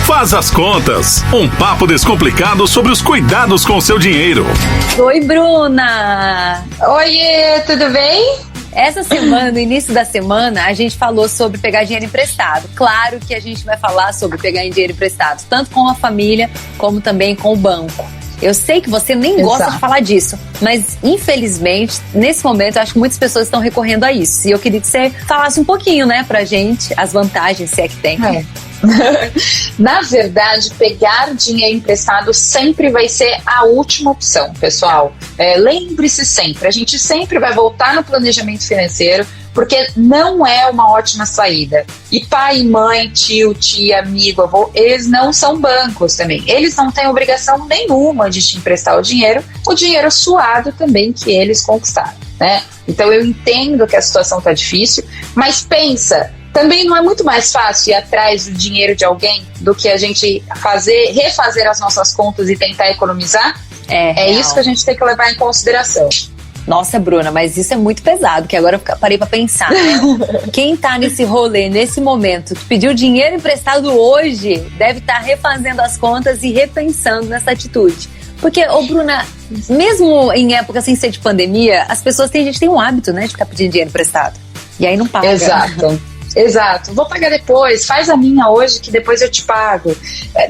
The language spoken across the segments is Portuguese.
Faz as Contas, um papo descomplicado sobre os cuidados com o seu dinheiro. Oi, Bruna! Oiê, tudo bem? Essa semana, no início da semana, a gente falou sobre pegar dinheiro emprestado. Claro que a gente vai falar sobre pegar dinheiro emprestado, tanto com a família, como também com o banco. Eu sei que você nem gosta de falar disso, mas infelizmente, nesse momento, eu acho que muitas pessoas estão recorrendo a isso. E eu queria que você falasse um pouquinho, né, pra gente, as vantagens, se é que tem. Na verdade, pegar dinheiro emprestado sempre vai ser a última opção, pessoal. Lembre-se sempre, a gente sempre vai voltar no planejamento financeiro, porque não é uma ótima saída. E pai, mãe, tio, tia, amigo, avô, eles não são bancos também. Eles não têm obrigação nenhuma de te emprestar o dinheiro suado também que eles conquistaram, né? Então eu entendo que a situação tá difícil, mas pensa, também não é muito mais fácil ir atrás do dinheiro de alguém do que a gente refazer as nossas contas e tentar economizar? É isso que a gente tem que levar em consideração. Nossa, Bruna, mas isso é muito pesado, que agora eu parei pra pensar, né? Quem tá nesse rolê, nesse momento, que pediu dinheiro emprestado hoje, deve estar refazendo as contas e repensando nessa atitude. Porque, Bruna, mesmo em época sem ser de pandemia, as pessoas tem um hábito, né, de ficar pedindo dinheiro emprestado. E aí não paga. Exato, vou pagar depois, faz a minha hoje que depois eu te pago.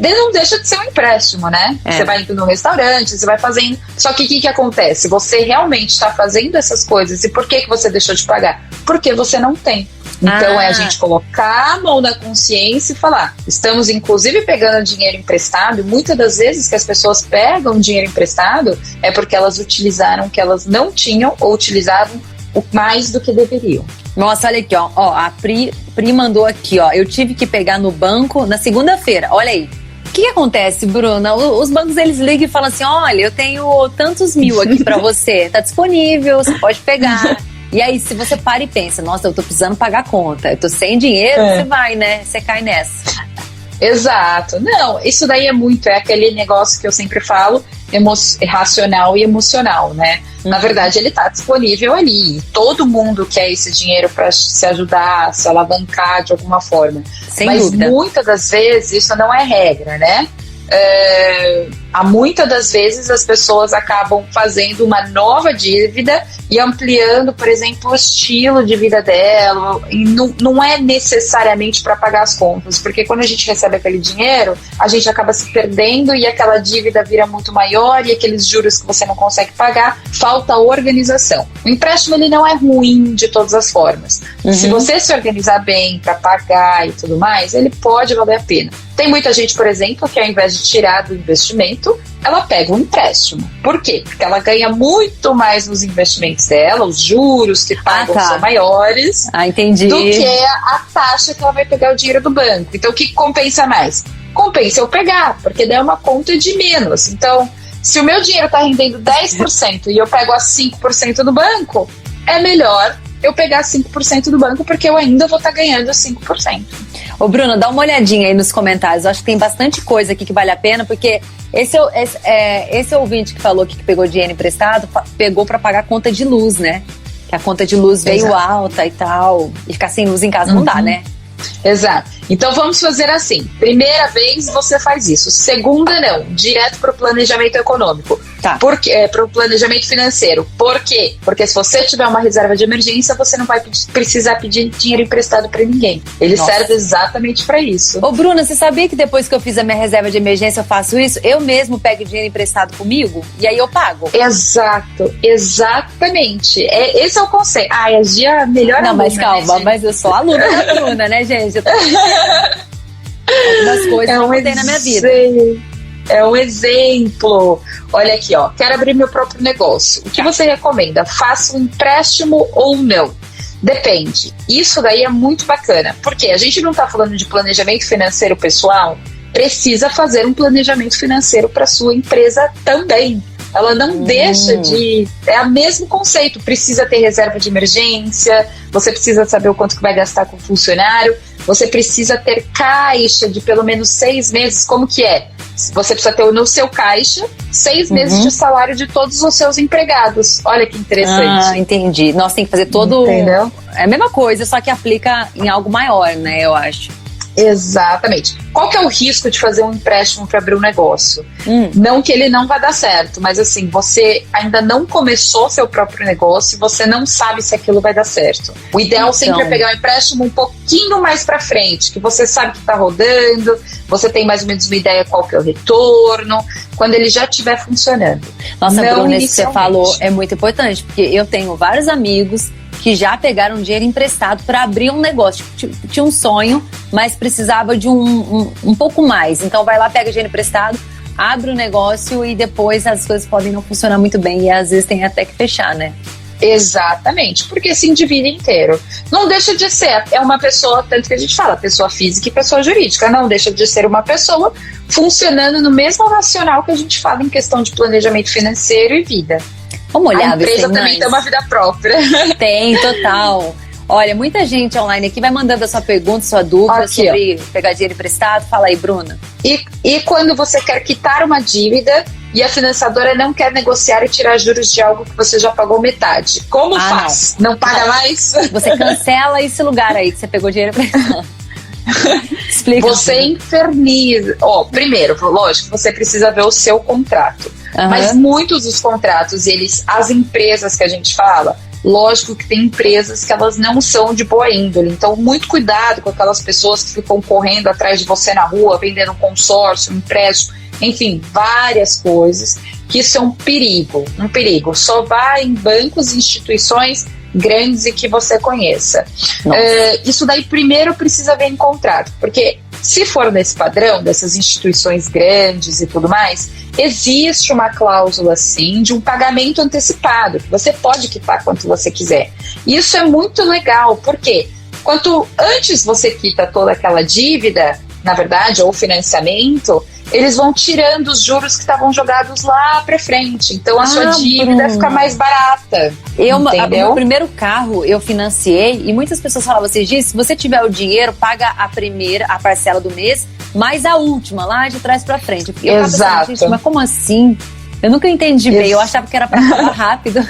Não deixa de ser um empréstimo, né? Você vai indo no restaurante, você vai fazendo. Só que o que acontece? Você realmente está fazendo essas coisas. E por que você deixou de pagar? Porque você não tem. Então é a gente colocar a mão na consciência e falar, estamos inclusive pegando dinheiro emprestado, e muitas das vezes que as pessoas pegam dinheiro emprestado é porque elas utilizaram o que elas não tinham ou utilizavam mais do que deveriam. Nossa, olha aqui, ó, a Pri mandou aqui, ó, eu tive que pegar no banco na segunda-feira, olha aí. O que acontece, Bruna? Os bancos, eles ligam e falam assim, olha, eu tenho tantos mil aqui pra você, tá disponível, você pode pegar. E aí, se você para e pensa, nossa, eu tô precisando pagar a conta, eu tô sem dinheiro, você vai, né, você cai nessa. Exato. Não, isso daí é aquele negócio que eu sempre falo, racional e emocional, né? Na verdade, ele tá disponível ali. Todo mundo quer esse dinheiro para se ajudar, se alavancar de alguma forma. Mas dúvida. Muitas das vezes isso não é regra, né? Muitas das vezes as pessoas acabam fazendo uma nova dívida e ampliando, por exemplo, o estilo de vida dela, e não é necessariamente para pagar as contas, porque quando a gente recebe aquele dinheiro, a gente acaba se perdendo e aquela dívida vira muito maior e aqueles juros que você não consegue pagar, falta organização. O empréstimo, ele não é ruim de todas as formas. Se você se organizar bem para pagar e tudo mais, ele pode valer a pena. Tem muita gente, por exemplo, que ao invés de tirar do investimento, ela pega um empréstimo. Por quê? Porque ela ganha muito mais nos investimentos dela, os juros que pagam são maiores entendi. Do que a taxa que ela vai pegar o dinheiro do banco. Então, o que compensa mais? Compensa eu pegar, porque daí é uma conta de menos. Então, se o meu dinheiro está rendendo 10% e eu pego a 5% do banco, é melhor eu pegar 5% do banco, porque eu ainda vou estar ganhando 5%. Ô, Bruna, dá uma olhadinha aí nos comentários. Eu acho que tem bastante coisa aqui que vale a pena, porque esse ouvinte que falou que pegou dinheiro emprestado, pegou pra pagar a conta de luz, né? Que a conta de luz veio alta e tal, e ficar sem luz em casa não dá, né? Exato. Então vamos fazer assim. Primeira vez você faz isso. Segunda não. Direto para o planejamento econômico. Para o planejamento financeiro. Por quê? Porque se você tiver uma reserva de emergência, você não vai precisar pedir dinheiro emprestado para ninguém. Ele serve exatamente para isso. Ô, Bruna, você sabia que depois que eu fiz a minha reserva de emergência eu faço isso? Eu mesmo pego dinheiro emprestado comigo e aí eu pago. Exato. Exatamente. Esse é o conceito. É a melhor aluna. Não, mas calma, mas eu sou aluna da Bruna, né, gente? Eu tô algumas coisas eu não tenho na minha vida. É um exemplo. Olha aqui, ó. Quero abrir meu próprio negócio. O que você recomenda? Faça um empréstimo ou não? Depende. Isso daí é muito bacana. Porque a gente não está falando de planejamento financeiro pessoal. Precisa fazer um planejamento financeiro para sua empresa também. Ela não deixa de... É o mesmo conceito. Precisa ter reserva de emergência. Você precisa saber o quanto que vai gastar com o funcionário. Você precisa ter caixa de pelo menos 6 meses. Como que é? Você precisa ter no seu caixa 6 meses de salário de todos os seus empregados. Olha que interessante. Entendi. Nossa, tem que fazer todo... Entendeu? É a mesma coisa, só que aplica em algo maior, né? Eu acho. Exatamente. Qual que é o risco de fazer um empréstimo para abrir um negócio? Não que ele não vai dar certo, mas assim, você ainda não começou seu próprio negócio, você não sabe se aquilo vai dar certo. O ideal sempre é pegar um empréstimo um pouquinho mais para frente, que você sabe que está rodando, você tem mais ou menos uma ideia qual que é o retorno, quando ele já estiver funcionando. Nossa, Bruna, isso que você falou é muito importante, porque eu tenho vários amigos que já pegaram dinheiro emprestado para abrir um negócio. Tinha um sonho, mas precisava de um pouco mais. Então vai lá, pega dinheiro emprestado, abre o negócio e depois as coisas podem não funcionar muito bem e às vezes tem até que fechar, né? Exatamente, porque se endivida inteiro. Não deixa de ser, é uma pessoa, tanto que a gente fala, pessoa física e pessoa jurídica, não deixa de ser uma pessoa funcionando no mesmo racional que a gente fala em questão de planejamento financeiro e vida. Vamos olhar, a empresa também tem uma vida própria. Tem, total. Olha, muita gente online aqui vai mandando a sua pergunta, sua dúvida aqui, sobre pegar dinheiro emprestado. Fala aí, Bruna. E quando você quer quitar uma dívida e a financiadora não quer negociar e tirar juros de algo que você já pagou metade. Como faz? Não paga mais? Você cancela esse lugar aí que você pegou dinheiro emprestado. Explica. Você inferniza. Primeiro, lógico, você precisa ver o seu contrato. Mas muitos dos contratos, as empresas que a gente fala, lógico que tem empresas que elas não são de boa índole. Então, muito cuidado com aquelas pessoas que ficam correndo atrás de você na rua, vendendo um consórcio, um empréstimo, enfim, várias coisas, que isso é um perigo. Um perigo. Só vá em bancos e instituições grandes e que você conheça. Isso daí primeiro precisa ver em contrato, porque se for nesse padrão dessas instituições grandes e tudo mais, existe uma cláusula sim de um pagamento antecipado, que você pode quitar quanto você quiser. Isso é muito legal, porque quanto antes você quita toda aquela dívida, na verdade, ou financiamento, eles vão tirando os juros que estavam jogados lá pra frente. Então a sua dívida fica mais barata. O meu primeiro carro eu financiei e muitas pessoas falavam assim, Gi, se você tiver o dinheiro, paga a parcela do mês, mais a última, lá de trás pra frente. Eu Exato. Pensando, mas como assim? Eu nunca entendi bem, eu achava que era pra pagar rápido.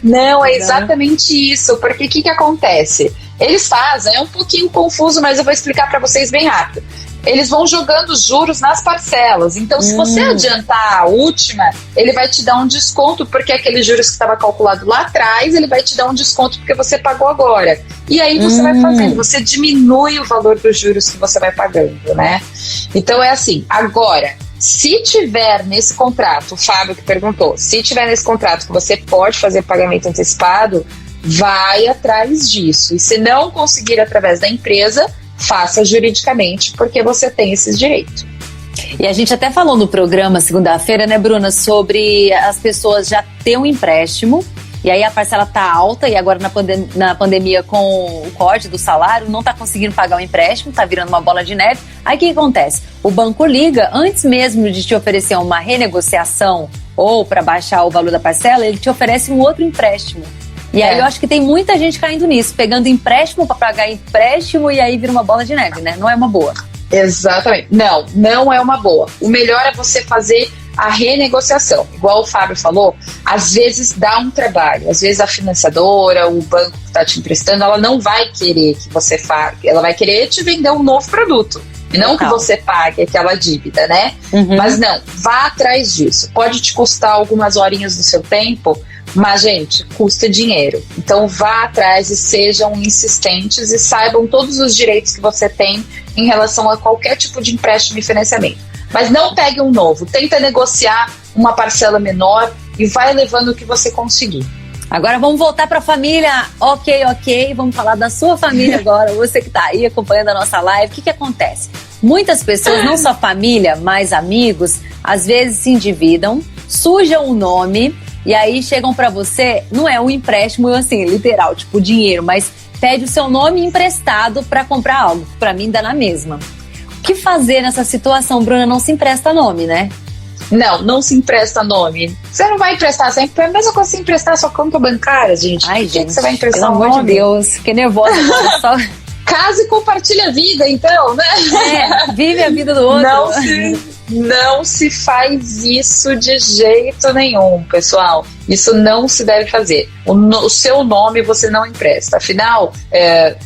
Não, é exatamente isso, porque o que acontece? Eles fazem, é um pouquinho confuso, mas eu vou explicar para vocês bem rápido. Eles vão jogando os juros nas parcelas, então se você adiantar a última, ele vai te dar um desconto, porque aqueles juros que estava calculado lá atrás, ele vai te dar um desconto porque você pagou agora. E aí você vai fazendo, você diminui o valor dos juros que você vai pagando, né? Então é assim, agora, se tiver nesse contrato, o Fábio que perguntou, se tiver nesse contrato que você pode fazer pagamento antecipado, vai atrás disso. E se não conseguir através da empresa, faça juridicamente, porque você tem esses direitos. E a gente até falou no programa segunda-feira, né, Bruna, sobre as pessoas já ter um empréstimo e aí a parcela tá alta e agora na pandemia com o corte do salário não tá conseguindo pagar o empréstimo, tá virando uma bola de neve. Aí o que acontece? O banco liga, antes mesmo de te oferecer uma renegociação ou para baixar o valor da parcela, ele te oferece um outro empréstimo. E aí eu acho que tem muita gente caindo nisso, pegando empréstimo para pagar empréstimo e aí vira uma bola de neve, né? Não é uma boa. Exatamente. Não é uma boa. O melhor é você fazer a renegociação. Igual o Fábio falou, às vezes dá um trabalho. Às vezes a financiadora, o banco que está te emprestando, ela não vai querer que você pague. Ela vai querer te vender um novo produto. E não que você pague aquela dívida, né? Mas não, vá atrás disso. Pode te custar algumas horinhas do seu tempo, mas, gente, custa dinheiro. Então vá atrás e sejam insistentes e saibam todos os direitos que você tem em relação a qualquer tipo de empréstimo e financiamento. Mas não pegue um novo, tenta negociar uma parcela menor e vai levando o que você conseguir. Agora vamos voltar para a família. Ok. Vamos falar da sua família agora. Você que está aí acompanhando a nossa live. O que acontece? Muitas pessoas, não só família, mas amigos, às vezes se endividam, sujam o nome e aí chegam para você, não é um empréstimo assim, literal, tipo dinheiro, mas pede o seu nome emprestado para comprar algo. Para mim dá na mesma. O que fazer nessa situação, Bruna? Não se empresta nome, né? Não se empresta nome. Você não vai emprestar sempre. É a mesma coisa se emprestar sua conta bancária, gente. Ai, Por que gente, você vai emprestar pelo um amor nome? de Deus, fiquei nervosa agora, só... Casa e compartilha a vida, então, né? Vive a vida do outro. Não se faz isso de jeito nenhum, pessoal. Isso não se deve fazer. O seu nome você não empresta. Afinal,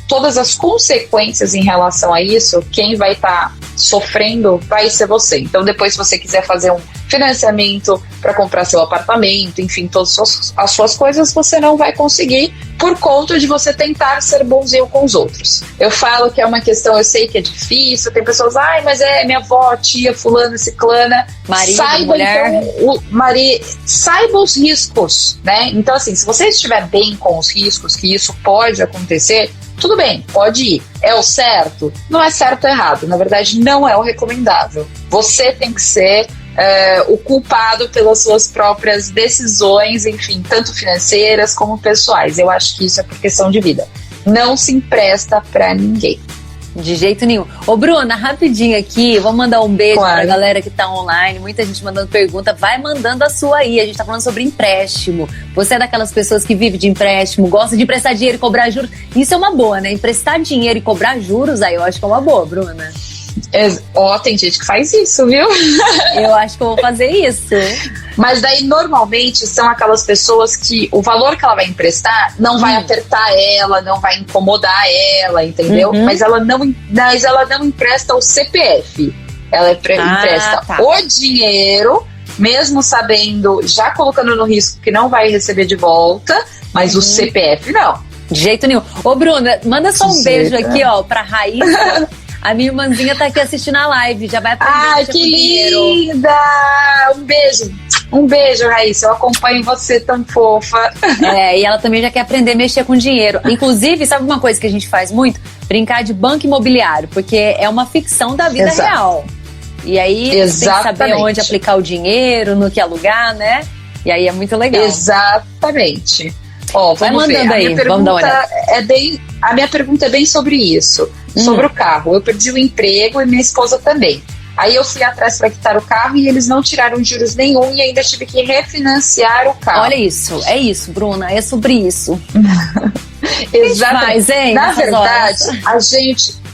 todas as consequências em relação a isso, quem vai estar sofrendo vai ser você. Então, depois, se você quiser fazer um financiamento para comprar seu apartamento, enfim, todas as suas coisas, você não vai conseguir por conta de você tentar ser bonzinho com os outros. Eu falo que é uma questão, eu sei que é difícil, tem pessoas, mas minha avó, tia, fulana, ciclana. Saiba os riscos, né? Então, assim, se você estiver bem com os riscos, que isso pode acontecer, tudo bem, pode ir. É o certo? Não é certo ou errado. Na verdade, não é o recomendável. Você tem que ser o culpado pelas suas próprias decisões, enfim, tanto financeiras como pessoais. Eu acho que isso é por questão de vida. Não se empresta pra ninguém. De jeito nenhum. Ô, Bruna, rapidinho aqui, vou mandar um beijo pra galera que tá online, muita gente mandando pergunta, vai mandando a sua aí, a gente tá falando sobre empréstimo. Você é daquelas pessoas que vive de empréstimo, gosta de emprestar dinheiro e cobrar juros, isso é uma boa, né? Emprestar dinheiro e cobrar juros, aí eu acho que é uma boa, Bruna. Tem gente que faz isso, viu? Eu acho que eu vou fazer isso. Mas daí, normalmente, são aquelas pessoas que o valor que ela vai emprestar não vai apertar ela, não vai incomodar ela, entendeu? Mas ela não empresta o CPF. Ela empresta o dinheiro, mesmo sabendo, já colocando no risco que não vai receber de volta, mas o CPF não. De jeito nenhum. Ô, Bruna, manda só um beijo aqui, ó, pra Raíssa. A minha irmãzinha tá aqui assistindo a live, já vai aprender. Ai, que linda! Um beijo, Raíssa. Eu acompanho você, tão fofa. E ela também já quer aprender a mexer com dinheiro. Inclusive, sabe uma coisa que a gente faz muito? Brincar de banco imobiliário, porque é uma ficção da vida real. E aí, você tem que saber onde aplicar o dinheiro, no que alugar, né? E aí é muito legal. Exatamente. Ó, vai mandando aí, vamos dar uma olhada. A minha pergunta é bem sobre isso. Sobre o carro. Eu perdi o emprego e minha esposa também. Aí eu fui atrás para quitar o carro e eles não tiraram juros nenhum e ainda tive que refinanciar o carro. Olha isso, é isso, Bruna, é sobre isso. Exatamente. Na verdade,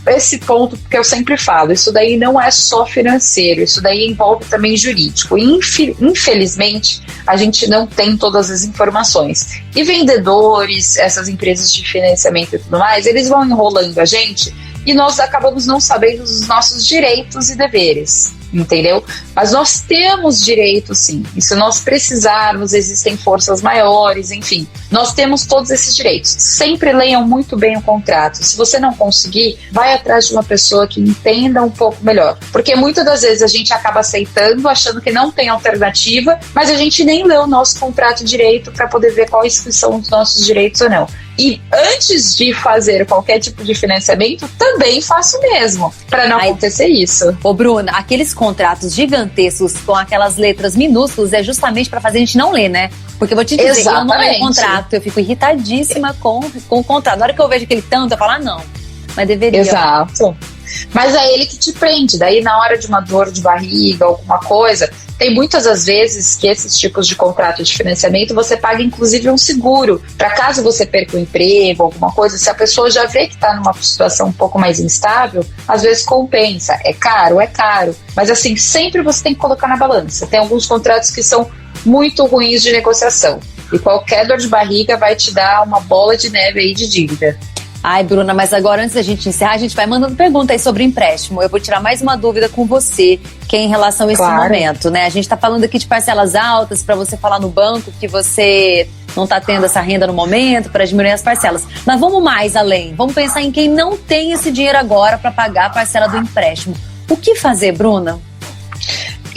esse ponto que eu sempre falo, isso daí não é só financeiro, isso daí envolve também jurídico. Infelizmente, a gente não tem todas as informações. E vendedores, essas empresas de financiamento e tudo mais, eles vão enrolando a gente e nós acabamos não sabendo dos nossos direitos e deveres, entendeu? Mas nós temos direitos, sim. E se nós precisarmos, existem forças maiores, enfim. Nós temos todos esses direitos. Sempre leiam muito bem o contrato. Se você não conseguir, vai atrás de uma pessoa que entenda um pouco melhor. Porque muitas das vezes a gente acaba aceitando, achando que não tem alternativa, mas a gente nem lê o nosso contrato direito para poder ver quais são os nossos direitos ou não. E antes de fazer qualquer tipo de financiamento, também faço o mesmo, para não acontecer isso. Ô, Bruna, aqueles contratos gigantescos com aquelas letras minúsculas é justamente para fazer a gente não ler, né? Porque eu vou te dizer, eu não leio o contrato, eu fico irritadíssima com o contrato. Na hora que eu vejo aquele tanto, eu falo, não, mas deveria. Exato. Mas é ele que te prende. Daí, na hora de uma dor de barriga, alguma coisa, tem muitas das vezes que esses tipos de contrato de financiamento você paga inclusive um seguro, para caso você perca o emprego, alguma coisa, se a pessoa já vê que está numa situação um pouco mais instável, às vezes compensa. É caro, mas assim, sempre você tem que colocar na balança. Tem alguns contratos que são muito ruins de negociação e qualquer dor de barriga vai te dar uma bola de neve aí de dívida. Ai, Bruna, mas agora antes da gente encerrar, a gente vai mandando pergunta aí sobre empréstimo. Eu vou tirar mais uma dúvida com você, que é em relação a esse momento, né? A gente tá falando aqui de parcelas altas para você falar no banco que você não tá tendo essa renda no momento para diminuir as parcelas. Mas vamos mais além. Vamos pensar em quem não tem esse dinheiro agora para pagar a parcela do empréstimo. O que fazer, Bruna?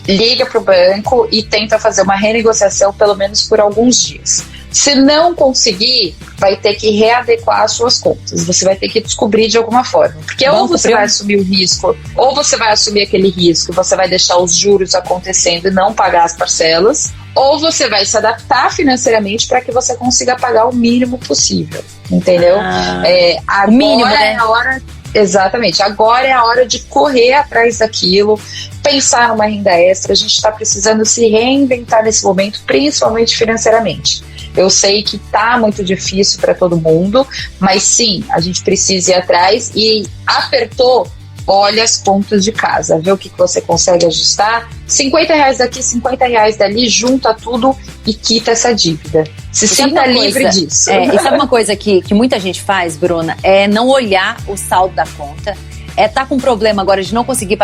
Liga pro banco e tenta fazer uma renegociação pelo menos por alguns dias. Se não conseguir, vai ter que readequar as suas contas. Você vai ter que descobrir de alguma forma. Porque ou você vai assumir o risco, ou você vai assumir aquele risco, você vai deixar os juros acontecendo e não pagar as parcelas, ou você vai se adaptar financeiramente para que você consiga pagar o mínimo possível. Entendeu? Agora o mínimo, né? É a hora. Exatamente. Agora é a hora de correr atrás daquilo, pensar numa renda extra. A gente está precisando se reinventar nesse momento, principalmente financeiramente. Eu sei que tá muito difícil para todo mundo, mas sim, a gente precisa ir atrás e apertou, olha as contas de casa, vê o que você consegue ajustar. R$50 daqui, R$50 dali, junta tudo e quita essa dívida. Se sinta livre disso. E sabe uma coisa que muita gente faz, Bruna? É não olhar o saldo da conta. Tá com problema agora de não conseguir